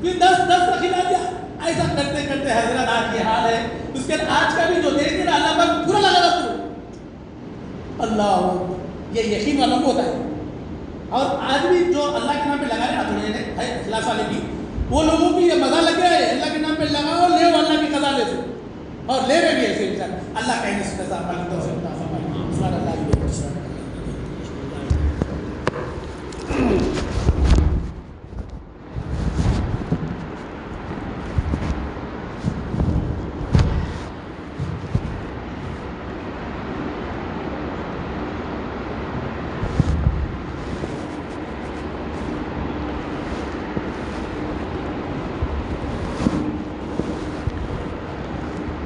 پھر 10 کا کھلا دیا. ایسا کرتے کرتے حضرت آج یہ حال ہے. اس کے آج کا بھی جو دیکھتے نا اللہ پر برا لگا رہا تو اللہ یہ یقین والوں کو ہوتا ہے. اور آج بھی جو اللہ کے نام پہ لگا رہے نا تھوڑے ہے اخلاص والے بھی, وہ لوگوں کی یہ مزہ لگ گیا ہے اللہ کے نام پہ لگاؤ لے اللہ کی قضا لے دو اور لے رہے بھی ایسے انسان. اللہ کہیں اس قضا عمل تو سے اللہ علیہ وسلم.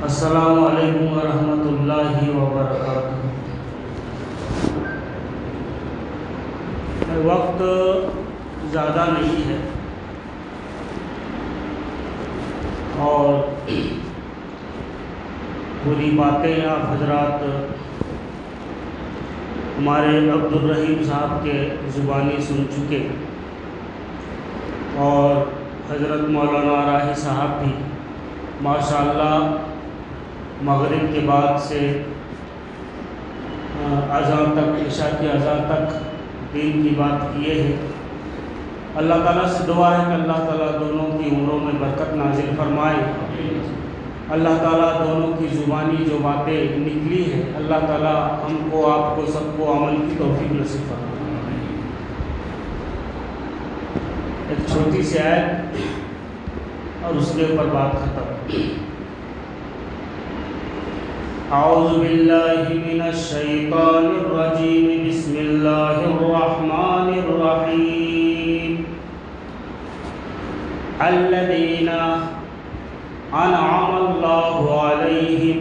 السلام علیکم ورحمۃ اللہ وبرکاتہ. وقت زیادہ نہیں ہے اور پوری باتیں آپ حضرات ہمارے عبد الرحیم صاحب کے زبانی سن چکے اور حضرت مولانا راہی صاحب بھی ماشاءاللہ مغرب کے بعد سے اذان تک, عشاء کی اذان تک دین کی بات کیے ہیں. اللہ تعالیٰ سے دعا ہے کہ اللہ تعالیٰ دونوں کی عمروں میں برکت نازل فرمائے. اللہ تعالیٰ دونوں کی زبانی جو باتیں نکلی ہیں اللہ تعالیٰ ہم کو آپ کو سب کو عمل کی توفیق نصیب فرمائے. ایک چھوٹی سی آیت اور اس کے اوپر بات ختم. اعوذ باللہ من الشیطان الرجیم بسم اللہ الرحمن الرحیم. الذین انعم اللہ علیہم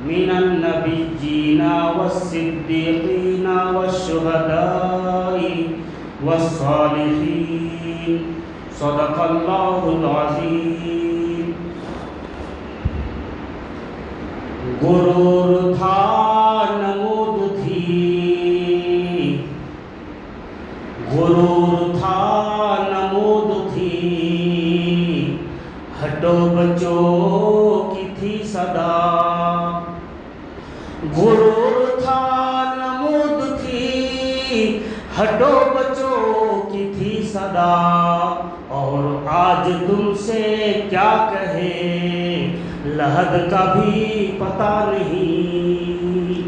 من النبیین والصدیقین والشہداء والصالحین. صدق اللہ العظیم. غرور تھا نمود تھی, غرور تھا نمود تھی, ہٹو بچوں کی تھی صدا. غرور تھا نمود تھی, ہٹو بچوں کی تھی صدا. اور آج تم سے کیا کہے لحد کا بھی پتہ نہیں.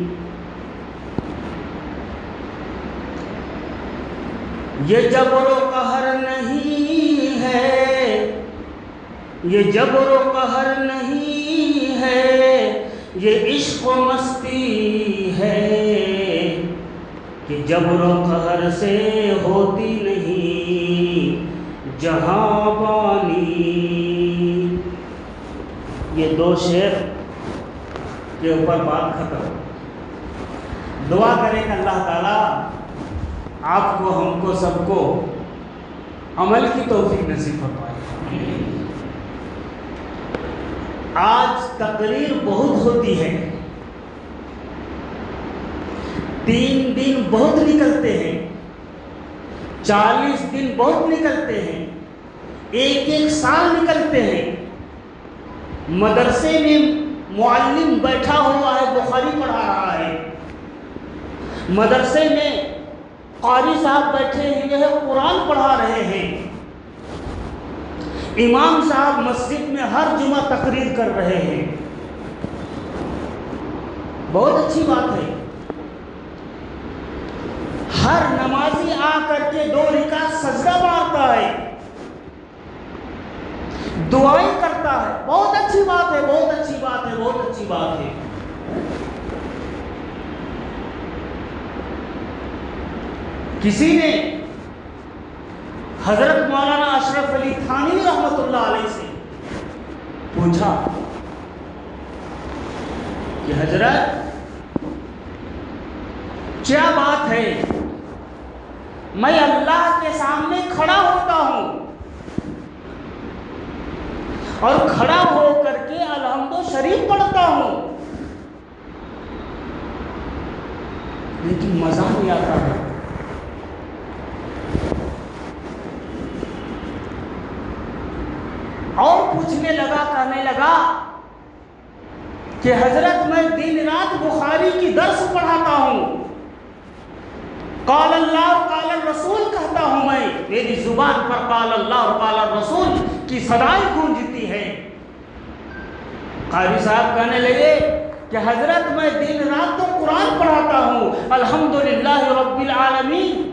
یہ جبر و قہر نہیں ہے, یہ جبر و قہر نہیں ہے, یہ عشق و مستی ہے کہ جبر و قہر سے ہوتی نہیں جہاں بانی. یہ دو شعر کے اوپر بات ختم. دعا کریں کہ اللہ تعالیٰ آپ کو ہم کو سب کو عمل کی توفیق نصیب فرمائے. آج تقریر بہت ہوتی ہے, 3 دن بہت نکلتے ہیں, 40 دن بہت نکلتے ہیں, 1 سال نکلتے ہیں. مدرسے میں معلم بیٹھا ہوا ہے بخاری پڑھا رہا ہے, مدرسے میں قاری صاحب بیٹھے ہیں قرآن پڑھا رہے ہیں, امام صاحب مسجد میں ہر جمعہ تقریر کر رہے ہیں. بہت اچھی بات ہے. ہر نمازی آ کر کے 2 رکعت سجدہ مارتا ہے, دعائیں کرتا ہے. بہت اچھی بات ہے, بہت اچھی بات ہے, بہت اچھی بات ہے. کسی نے حضرت مولانا اشرف علی تھانوی رحمۃ اللہ علیہ سے پوچھا کہ حضرت کیا بات ہے, میں اللہ کے سامنے کھڑا ہوتا ہوں اور کھڑا ہو کر کے الحمد شریف پڑھتا ہوں, لیکن مزہ نہیں آتا ہے. اور پوچھنے لگا، کہنے لگا کہ حضرت میں دن رات بخاری کی درس پڑھاتا ہوں، قال اللہ قال الرسول کہتا ہوں، میں میری زبان پر قال اللہ اور قال الرسول کی صدائیں گونجتی ہے۔ قاری صاحب کہنے لگے کہ حضرت میں دن رات تو قرآن پڑھاتا ہوں، الحمدللہ رب العالمین،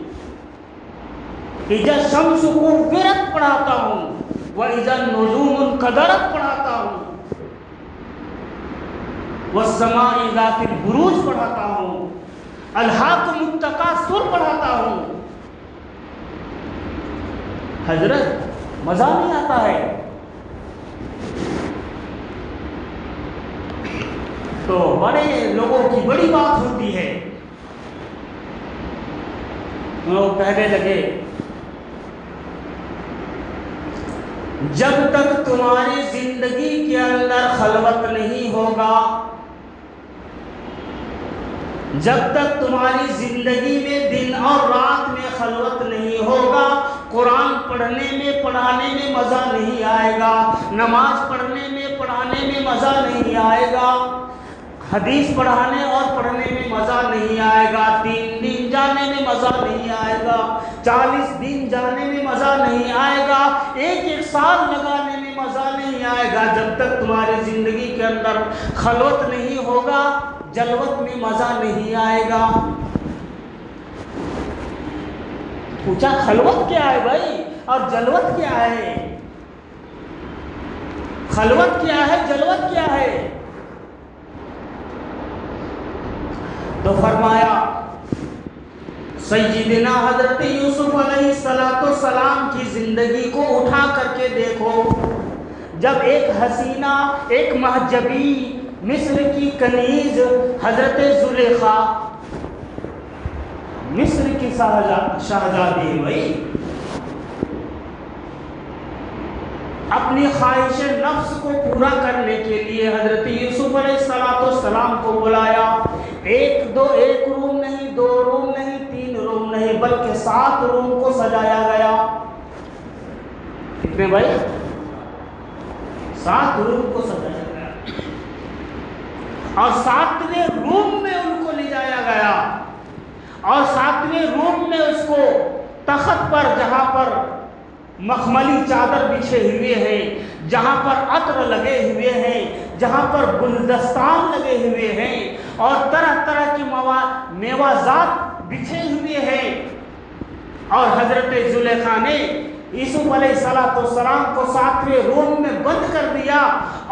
اذا الشمس كورت پڑھاتا ہوں، واذا النجوم انقدرت پڑھاتا ہوں، والسماء ذات البروج پڑھاتا ہوں، الہاکم التکاثر پڑھاتا ہوں۔ حضرت مزہ نہیں آتا ہے؟ تو بڑے لوگوں کی بڑی بات ہوتی ہے۔ لوگ کہنے لگے جب تک تمہاری زندگی کے اندر خلوت نہیں ہوگا، جب تک تمہاری زندگی میں دن اور رات میں خلوت نہیں ہوگا، قرآن پڑھنے میں پڑھانے میں مزہ نہیں آئے گا، نماز پڑھنے میں پڑھانے میں مزہ نہیں آئے گا، حدیث پڑھانے اور پڑھنے میں مزہ نہیں آئے گا، 3 دن جانے میں مزہ نہیں آئے گا، 40 دن جانے میں مزہ نہیں آئے گا، ایک سال لگانے میں مزہ نہیں آئے گا، جب تک تمہاری زندگی کے اندر خلوت نہیں ہوگا، جلوت میں مزہ نہیں آئے گا۔ پوچھا خلوت کیا ہے بھائی اور جلوت کیا ہے؟ خلوت کیا ہے، جلوت کیا ہے؟ تو فرمایا سیدنا حضرت یوسف علیہ السلام کی زندگی کو اٹھا کر کے دیکھو، جب ایک حسینہ، ایک مہجبی، مصر کی کنیز حضرت زلیخا، مصر کی شہزادی ہوئی، اپنی خواہش نفس کو پورا کرنے کے لیے حضرت یوسف علیہ السلام کو بلایا، ایک روم نہیں، 2 روم نہیں، 3 روم نہیں، بلکہ 7 روم کو سجایا گیا۔ کتنے بھائی؟ 7 روم کو سجایا گیا، اور 7ویں روم میں ان کو لے جایا گیا، اور 7ویں روم میں اس کو تخت پر، جہاں پر مخملی چادر بچھے ہوئے ہیں، جہاں پر عطر لگے ہوئے ہیں، جہاں پر گلدستان لگے ہوئے ہیں، اور طرح طرح کی میوازات بچھے ہوئے ہیں، اور حضرت زلیخا نے یوسف علیہ السلام کو 7ویں روم میں بند کر دیا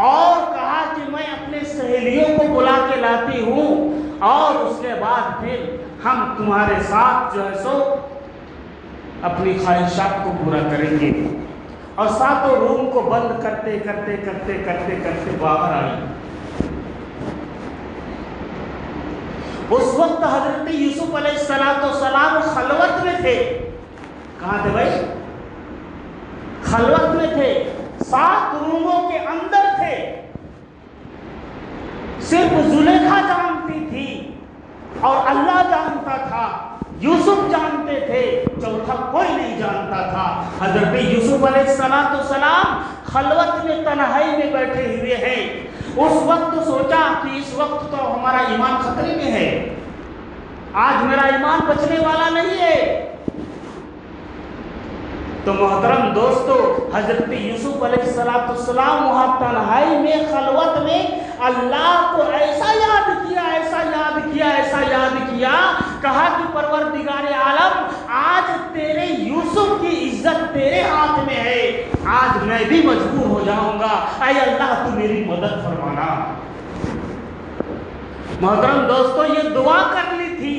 اور کہا کہ میں اپنے سہیلیوں کو بلا کے لاتی ہوں، اور اس کے بعد پھر ہم تمہارے ساتھ جو ہے سو اپنی خواہشات کو پورا کریں گے۔ اور 7 روم کو بند کرتے کرتے کرتے کرتے کرتے باہر آئی۔ اس وقت حضرت یوسف علیہ السلام خلوت میں تھے۔ کہاں تھے بھائی؟ خلوت میں تھے، 7 روموں کے اندر تھے، صرف زلیخا جانتی تھی اور اللہ جانتا تھا، یوسف جانتے تھے، چوتھا کوئی نہیں جانتا تھا۔ حضرت یوسف علیہ السلام خلوت میں تنہائی میں بیٹھے ہوئے ہیں۔ اس وقت سوچا کہ اس وقت تو ہمارا ایمان خطرے میں ہے، آج میرا ایمان بچنے والا نہیں ہے۔ تو محترم دوستو، حضرت یوسف علیہ السلام وہاں تنہائی میں، خلوت میں اللہ کو ایسا یاد کیا، ایسا یاد کیا، ایسا یاد کیا، کہا کہ پروردگار عالم، آج تیرے یوسف کی عزت تیرے ہاتھ میں ہے، آج میں بھی مجبور ہو جاؤں گا، اے اللہ تو میری مدد فرمانا۔ محترم دوستو، یہ دعا کرنی تھی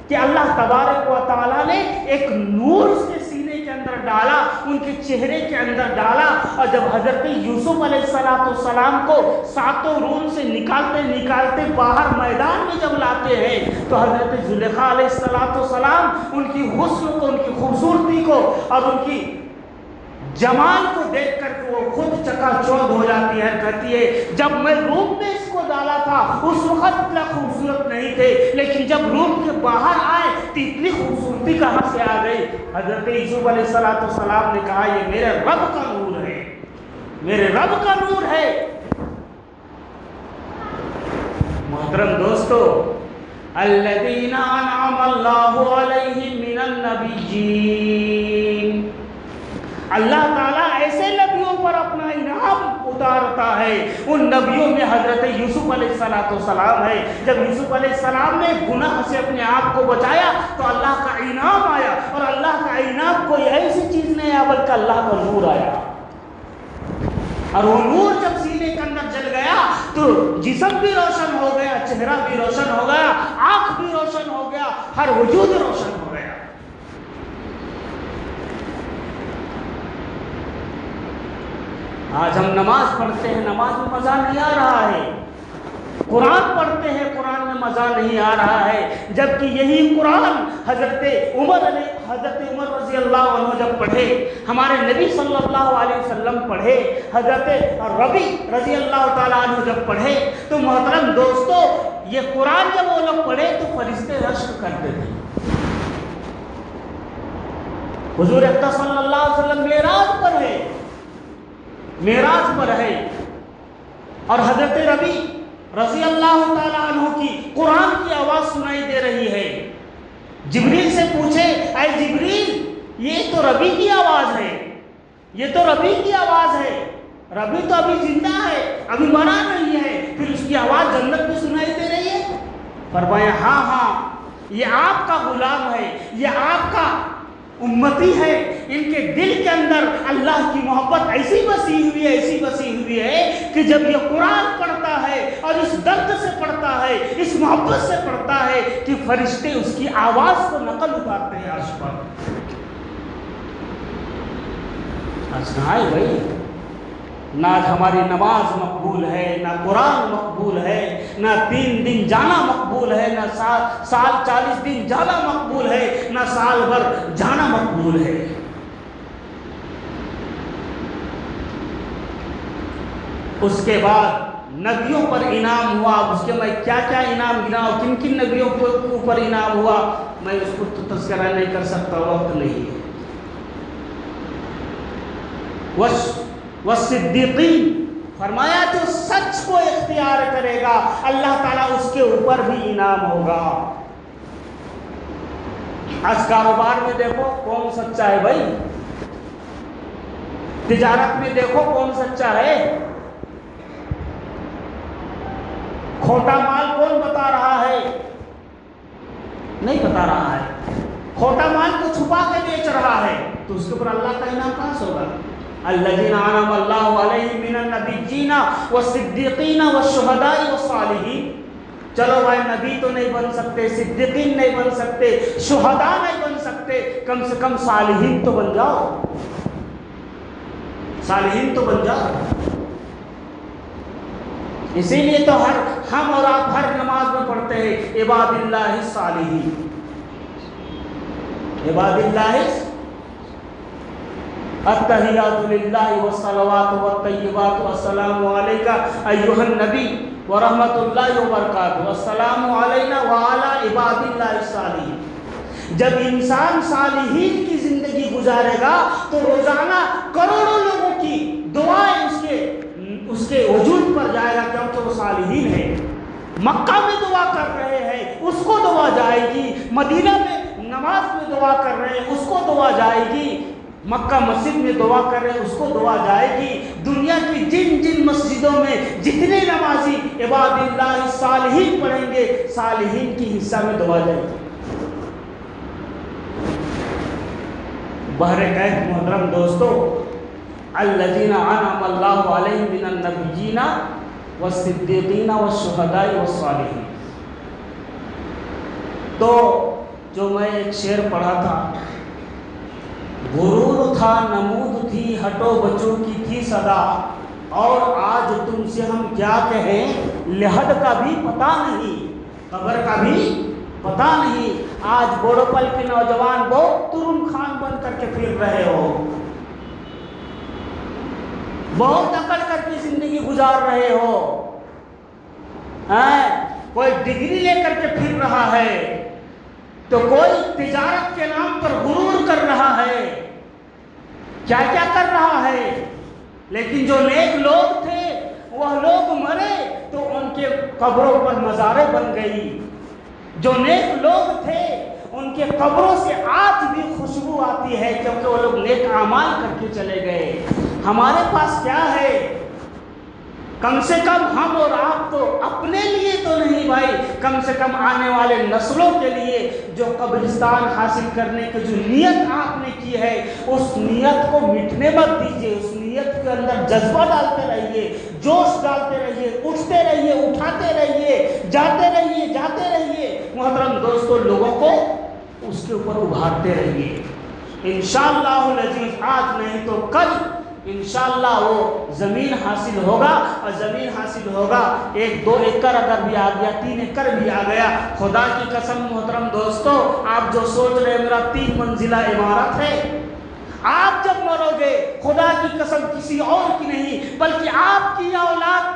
کہ اللہ تبارک و تعالیٰ نے ایک نور اس کے سینے کے اندر ڈالا، ان کے چہرے کے اندر ڈالا، اور جب حضرت یوسف علیہ السلام کو 7 روم سے نکالتے نکالتے باہر میدان میں جب لاتے ہیں، تو حضرت زلیخا علیہ السلام ان کی حسن کو، ان کی خوبصورتی کو اور ان کی جمال کو دیکھ کر کے وہ خود چکا چوندھ ہو جاتی ہے، کہتی ہے جب میں روم میں اس کو ڈالا تھا اس وقت اتنا خوبصورت نہیں تھے، لیکن جب روم کے باہر آئے تو اتنی خوبصورتی کہاں سے آ گئی۔ حضرت یوسف علیہ السلام نے کہا یہ میرے رب کا نور ہے، میرے رب کا نور ہے۔ محترم دوستو، الذین انعم اللہ علیہم من النبیین، اللہ تعالیٰ ایسے نبیوں پر اپنا انعام اتارتا ہے۔ ان نبیوں میں حضرت یوسف علیہ السلام ہے۔ جب یوسف علیہ السلام نے گناہ سے اپنے آپ کو بچایا تو اللہ کا انعام آیا، اور اللہ کا انعام کوئی ایسی چیز نہیں آیا بلکہ اللہ کا نور آیا، اور وہ نور جب سینے کے اندر جل گیا تو جسم بھی روشن ہو گیا، چہرہ بھی روشن ہو گیا، آنکھ بھی روشن ہو گیا، ہر وجود روشن ہو گیا۔ آج ہم نماز پڑھتے ہیں، نماز میں مزہ نہیں آ رہا ہے، قرآن پڑھتے ہیں، قرآن میں مزہ نہیں آ رہا ہے، جبکہ یہی قرآن حضرت عمر رضی اللہ عنہ جب پڑھے، ہمارے نبی صلی اللہ علیہ وسلم پڑھے، حضرت ربی رضی اللہ تعالیٰ عنہ جب پڑھے، تو محترم دوستو یہ قرآن جب وہ لوگ پڑھے تو فرشتے رشک کرتے تھے۔ حضور اقدس صلی اللہ علیہ وسلم معراج پر ہے، اور حضرت ربی رضی اللہ تعالیٰ عنہ کی قرآن کی آواز سنائی دے رہی ہے۔ جبریل سے پوچھے، اے جبریل یہ تو ربی کی آواز ہے، یہ تو ربی کی آواز ہے، ربی تو ابھی زندہ ہے، ابھی مرا نہیں ہے، پھر اس کی آواز جنت میں سنائی دے رہی ہے؟ فرمایا ہاں یہ آپ کا غلام ہے، یہ آپ کا امتی ہے، ان کے دل کے اندر اللہ کی محبت ایسی بسی ہوئی ہے کہ جب یہ قرآن پڑھتا ہے اور اس درد سے پڑھتا ہے، اس محبت سے پڑھتا ہے کہ فرشتے اس کی آواز کو نقل اتارتے ہیں عرش پر۔ آج کہاں ہے بھائی؟ نہ آج ہماری نماز مقبول ہے، نہ قرآن مقبول ہے، نہ 3 دن جانا مقبول ہے، نہ سال 40 دن جانا مقبول ہے، نہ سال بھر جانا مقبول ہے۔ اس کے بعد نبیوں پر انعام ہوا، اس کے میں کیا انعام گناؤں، کن کن نبیوں کے اوپر انعام ہوا، میں اس کو تذکرہ نہیں کر سکتا، وقت نہیں ہے۔ والصدیقین، فرمایا جو سچ کو اختیار کرے گا اللہ تعالیٰ اس کے اوپر بھی انعام ہوگا۔ آج کاروبار میں دیکھو کون سچا ہے بھائی، تجارت میں دیکھو کون سچا ہے، کھوٹا مال کون بتا رہا ہے؟ نہیں بتا رہا ہے، کھوٹا مال کو چھپا کے بیچ رہا ہے، تو اس کے اوپر اللہ کا انعام کہاں سے ہوگا؟ الذین انعم اللہ علیہم من النبیین والصدیقین والشہداء والصالحین۔ چلو بھائی نبی تو نہیں بن سکتے، صدیقین نہیں بن سکتے، شہداء نہیں بن سکتے، کم سے کم صالحین تو بن جاؤ، صالحین تو بن جاؤ۔ اسی لیے تو ہم اور آپ ہر نماز میں پڑھتے ہیں عباد اللہ الصالحین، عباد اللہ التحیات للہ والصلوات والطیبات والسلام علیک ایھا النبی ورحمۃ اللہ وبرکاتہ والسلام علینا وعلی عباد اللہ الصالحین۔ جب انسان صالحین کی زندگی گزارے گا تو روزانہ کروڑوں لوگوں کی دعائیں اس کے وجود پر جائے گا، کیونکہ وہ صالحین ہے۔ مکہ میں دعا کر رہے ہیں اس کو دعا جائے گی، مدینہ میں نماز میں دعا کر رہے ہیں اس کو دعا جائے گی، مکہ مسجد میں دعا کر رہے ہیں اس کو دعا جائے گی، دنیا کی جن مسجدوں میں جتنے نمازی عباد اللہ صالحین پڑھیں گے صالحین کی حصہ میں دعا جائے گی۔ بہرکیف محترم دوستو، الذین انعم اللہ علیہم من النبیین والصدیقین والشہداء والصالحین۔ تو جو میں ایک شعر پڑھا تھا، غرور تھا نمود تھی ہٹو بچوں کی تھی صدا، اور آج تم سے ہم کیا کہیں لحد کا بھی پتہ نہیں، قبر کا بھی پتہ نہیں۔ آج بوڑھو پل کے نوجوان بہت ترن خان بن کر کے پھر رہے ہو، بہت اکڑ کر کے زندگی گزار رہے ہو، کوئی ڈگری لے کر کے پھر رہا ہے، تو کوئی تجارت کے نام پر غرور کر رہا ہے، کیا کر رہا ہے، لیکن جو نیک لوگ تھے وہ لوگ مرے تو ان کے قبروں پر مزاریں بن گئی. جو نیک لوگ تھے ان کے قبروں سے آج بھی خوشبو آتی ہے کیونکہ وہ لوگ نیک اعمال کر کے چلے گئے. ہمارے پاس کیا ہے؟ کم سے کم ہم اور آپ تو اپنے لیے تو نہیں بھائی، کم سے کم آنے والے نسلوں کے لیے جو قبرستان حاصل کرنے کی جو نیت آپ نے کی ہے اس نیت کو مٹنے مت دیجیے. اس نیت کے اندر جذبہ ڈالتے رہیے، جوش ڈالتے رہیے، اٹھتے رہیے، اٹھاتے رہیے، جاتے رہیے، جاتے رہیے. محترم دوستو، لوگوں کو اس کے اوپر ابھارتے رہیے. انشاءاللہ العزیز آج نہیں تو کل انشاءاللہ وہ زمین حاصل ہوگا، اور زمین حاصل ہوگا 1-2 ایکڑ اگر بھی آ گیا، 3 ایکڑ بھی آ گیا. خدا کی قسم محترم دوستو، آپ جو سوچ رہے میرا 3 منزلہ عمارت ہے، آپ جب مرو گے خدا کی قسم کسی اور کی نہیں بلکہ آپ کی اولاد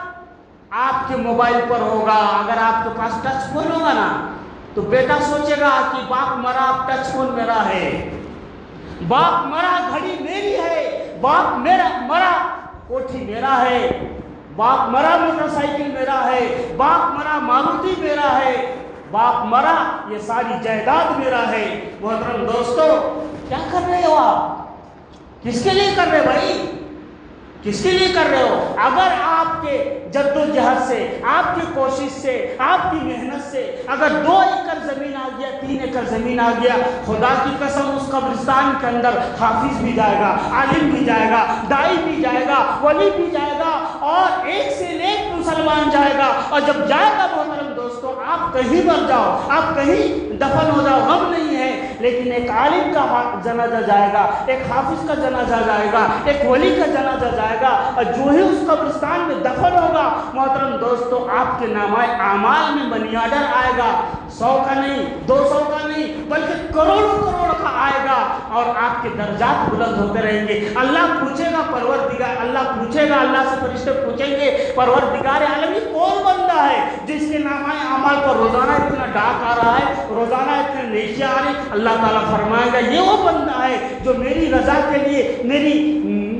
آپ کے موبائل پر ہوگا. اگر آپ کے پاس ٹچ فون ہوگا نا تو بیٹا سوچے گا کہ باپ مرا ٹچ فون میرا ہے، باپ مرا گھڑی میری ہے، باپ میرا مرا کوٹھی میرا ہے، باپ مرا موٹر سائیکل میرا ہے، باپ مرا ماروتی میرا ہے، باپ مرا یہ ساری جائیداد میرا ہے. محترم دوستو، کیا کر رہے ہو آپ؟ کس کے لیے کر رہے بھائی؟ کس کے لیے کر رہے ہو؟ اگر آپ کے جدوجہد سے، آپ کی کوشش سے، آپ کی محنت سے اگر 2 ایکڑ زمین آ گیا، 3 ایکڑ زمین آ گیا، خدا کی قسم اس قبرستان کے اندر حافظ بھی جائے گا، عالم بھی جائے گا، دائی بھی جائے گا، ولی بھی جائے گا، اور ایک سے ایک مسلمان جائے گا. اور جب جائے گا محترم دوستو، آپ کہیں مر جاؤ، آپ کہیں دفن ہو جاؤ، غم نہیں ہے، لیکن ایک عالم کا جنازہ جائے گا، ایک حافظ کا جنازہ جائے گا، ایک ولی کا جنازہ جائے گا. اور جو ہی اس قبرستان میں دفن ہوگا محترم دوستو، آپ کے نامہ اعمال میں منی آرڈر آئے گا، 100 کا نہیں، 200 کا نہیں بلکہ کروڑوں کروڑ کا آئے گا، اور آپ کے درجات بلند ہوتے رہیں گے. اللہ پوچھے گا پروردگار، اللہ پوچھے گا، اللہ سے فرشتے پوچھیں گے پروردگار عالم یہ کون بندہ ہے جس کے نامہ اعمال پر روزانہ اتنا ڈاک آ رہا ہے، روزانہ اتنے نیکیاں آ رہی؟ اللہ تعالیٰ فرمائے گا یہ وہ بندہ ہے جو میری رضا کے لیے،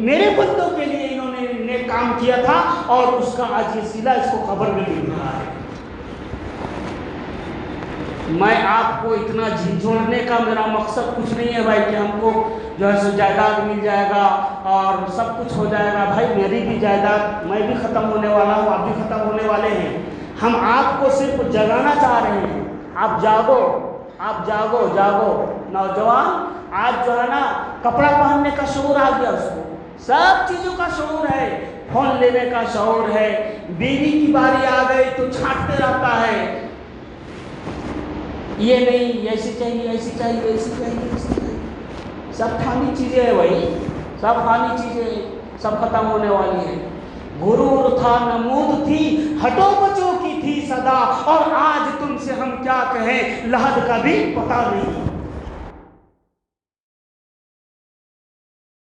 میرے بندوں کے لیے انہوں نے نیک کام کیا تھا، اور اس کا آج یہ صلہ اس کو قبر میں مل رہا ہے. میں آپ کو اتنا جھنجھوڑنے کا میرا مقصد کچھ نہیں ہے بھائی کہ ہم کو جو ہے سو جائیداد مل جائے گا اور سب کچھ ہو جائے گا. بھائی میری بھی جائیداد، میں بھی ختم ہونے والا ہوں، آپ بھی ختم ہونے والے ہیں. ہم آپ کو صرف جگانا چاہ رہے ہیں. آپ جاگو، آپ جاگو، جاگو. نوجوان آج جو ہے نا کپڑا پہننے کا شعور آ گیا، اس کو سب چیزوں کا شعور ہے، فون لینے کا شعور ہے، بیوی کی باری آ گئی تو چھانٹتے رہتا ہے، یہ نہیں ایسی چاہیے، ایسی چاہیے، ایسی چاہیے، ایسی چاہیے. سب فانی چیزیں ہیں بھائی، سب فانی چیزیں، سب ختم ہونے والی ہیں. غرور تھا، نمود تھی، ہٹو بچوں کی تھی صدا، اور آج تم سے ہم کیا کہیں، لحد کا بھی پتہ نہیں.